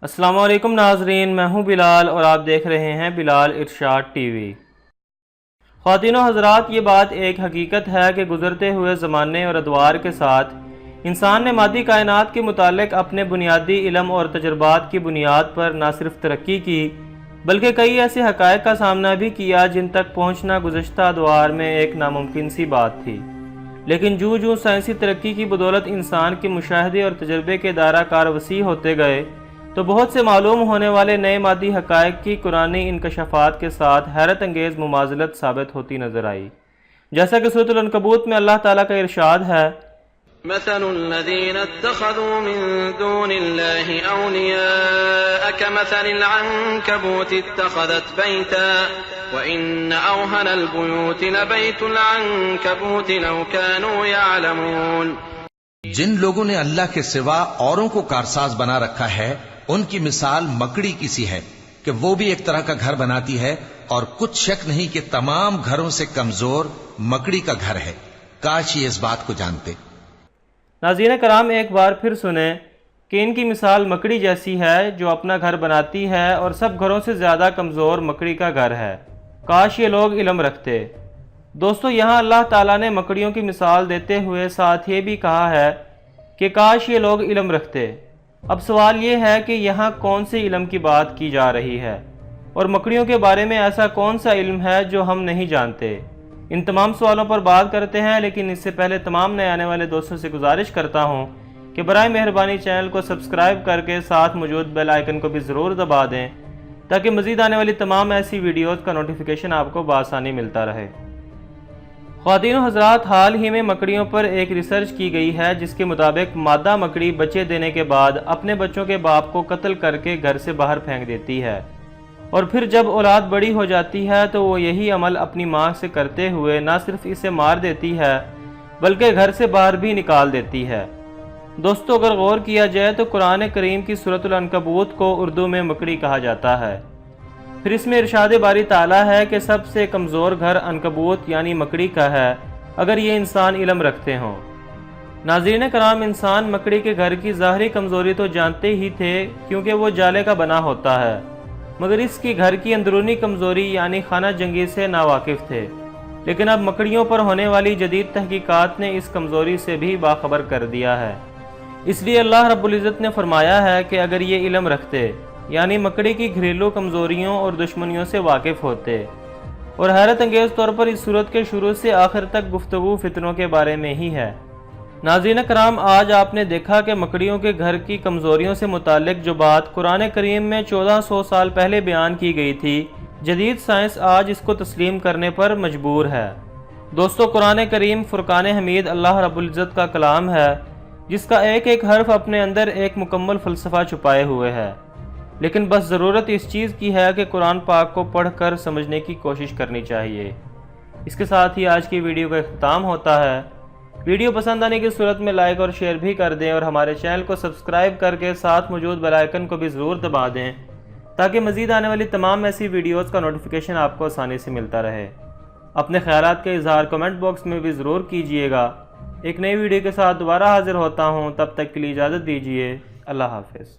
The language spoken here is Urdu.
السلام علیکم ناظرین، میں ہوں بلال اور آپ دیکھ رہے ہیں بلال ارشاد ٹی وی۔ خواتین و حضرات، یہ بات ایک حقیقت ہے کہ گزرتے ہوئے زمانے اور ادوار کے ساتھ انسان نے مادی کائنات کے متعلق اپنے بنیادی علم اور تجربات کی بنیاد پر نہ صرف ترقی کی بلکہ کئی ایسے حقائق کا سامنا بھی کیا جن تک پہنچنا گزشتہ ادوار میں ایک ناممکن سی بات تھی۔ لیکن جوں سائنسی ترقی کی بدولت انسان کے مشاہدے اور تجربے کے دائرہ کار وسیع ہوتے گئے تو بہت سے معلوم ہونے والے نئے مادی حقائق کی قرآنی انکشافات کے ساتھ حیرت انگیز مماثلت ثابت ہوتی نظر آئی، جیسا کہ سورۃ العنکبوت میں اللہ تعالیٰ کا ارشاد ہے: مثل الذين اتخذوا من دون الله أولياء كمثل العنكبوت اتخذت بيتا وإن أوهن البيوت لبيت العنكبوت لو كانوا يعلمون۔ جن لوگوں نے اللہ کے سوا اوروں کو کارساز بنا رکھا ہے ان کی مثال مکڑی کی سی ہے کہ وہ بھی ایک طرح کا گھر بناتی ہے، اور کچھ شک نہیں کہ تمام گھروں سے کمزور مکڑی کا گھر ہے۔ کاش یہ اس بات کو جانتے۔ ناظرین کرام، ایک بار پھر سنیں کہ ان کی مثال مکڑی جیسی ہے جو اپنا گھر بناتی ہے اور سب گھروں سے زیادہ کمزور مکڑی کا گھر ہے۔ کاش یہ لوگ علم رکھتے۔ دوستو، یہاں اللہ تعالیٰ نے مکڑیوں کی مثال دیتے ہوئے ساتھ یہ بھی کہا ہے کہ کاش یہ لوگ علم رکھتے۔ اب سوال یہ ہے کہ یہاں کون سے علم کی بات کی جا رہی ہے اور مکڑیوں کے بارے میں ایسا کون سا علم ہے جو ہم نہیں جانتے؟ ان تمام سوالوں پر بات کرتے ہیں، لیکن اس سے پہلے تمام نئے آنے والے دوستوں سے گزارش کرتا ہوں کہ برائے مہربانی چینل کو سبسکرائب کر کے ساتھ موجود بیل آئیکن کو بھی ضرور دبا دیں تاکہ مزید آنے والی تمام ایسی ویڈیوز کا نوٹیفیکیشن آپ کو بآسانی ملتا رہے۔ خواتین و حضرات، حال ہی میں مکڑیوں پر ایک ریسرچ کی گئی ہے جس کے مطابق مادہ مکڑی بچے دینے کے بعد اپنے بچوں کے باپ کو قتل کر کے گھر سے باہر پھینک دیتی ہے، اور پھر جب اولاد بڑی ہو جاتی ہے تو وہ یہی عمل اپنی ماں سے کرتے ہوئے نہ صرف اسے مار دیتی ہے بلکہ گھر سے باہر بھی نکال دیتی ہے۔ دوستو، اگر غور کیا جائے تو قرآن کریم کی سورۃ العنکبوت کو اردو میں مکڑی کہا جاتا ہے۔ پھر اس میں ارشاد باری تعالیٰ ہے کہ سب سے کمزور گھر عنکبوت یعنی مکڑی کا ہے اگر یہ انسان علم رکھتے ہوں۔ ناظرین کرام، انسان مکڑی کے گھر کی ظاہری کمزوری تو جانتے ہی تھے کیونکہ وہ جالے کا بنا ہوتا ہے، مگر اس کی گھر کی اندرونی کمزوری یعنی خانہ جنگی سے ناواقف تھے۔ لیکن اب مکڑیوں پر ہونے والی جدید تحقیقات نے اس کمزوری سے بھی باخبر کر دیا ہے۔ اس لیے اللہ رب العزت نے فرمایا ہے کہ اگر یہ علم رکھتے یعنی مکڑی کی گھریلو کمزوریوں اور دشمنیوں سے واقف ہوتے۔ اور حیرت انگیز طور پر اس سورت کے شروع سے آخر تک گفتگو فتنوں کے بارے میں ہی ہے۔ ناظرین کرام، آج آپ نے دیکھا کہ مکڑیوں کے گھر کی کمزوریوں سے متعلق جو بات قرآن کریم میں 1400 سال پہلے بیان کی گئی تھی، جدید سائنس آج اس کو تسلیم کرنے پر مجبور ہے۔ دوستو، قرآن کریم فرقان حمید اللہ رب العزت کا کلام ہے جس کا ایک ایک حرف اپنے اندر ایک مکمل فلسفہ چھپائے ہوئے ہے، لیکن بس ضرورت اس چیز کی ہے کہ قرآن پاک کو پڑھ کر سمجھنے کی کوشش کرنی چاہیے۔ اس کے ساتھ ہی آج کی ویڈیو کا اختتام ہوتا ہے۔ ویڈیو پسند آنے کی صورت میں لائک اور شیئر بھی کر دیں اور ہمارے چینل کو سبسکرائب کر کے ساتھ موجود بیل آئیکن کو بھی ضرور دبا دیں تاکہ مزید آنے والی تمام ایسی ویڈیوز کا نوٹیفیکیشن آپ کو آسانی سے ملتا رہے۔ اپنے خیالات کا اظہار کمنٹ باکس میں بھی ضرور کیجیے گا۔ ایک نئی ویڈیو کے ساتھ دوبارہ حاضر ہوتا ہوں، تب تک کے لیے اجازت دیجیے۔ اللہ حافظ۔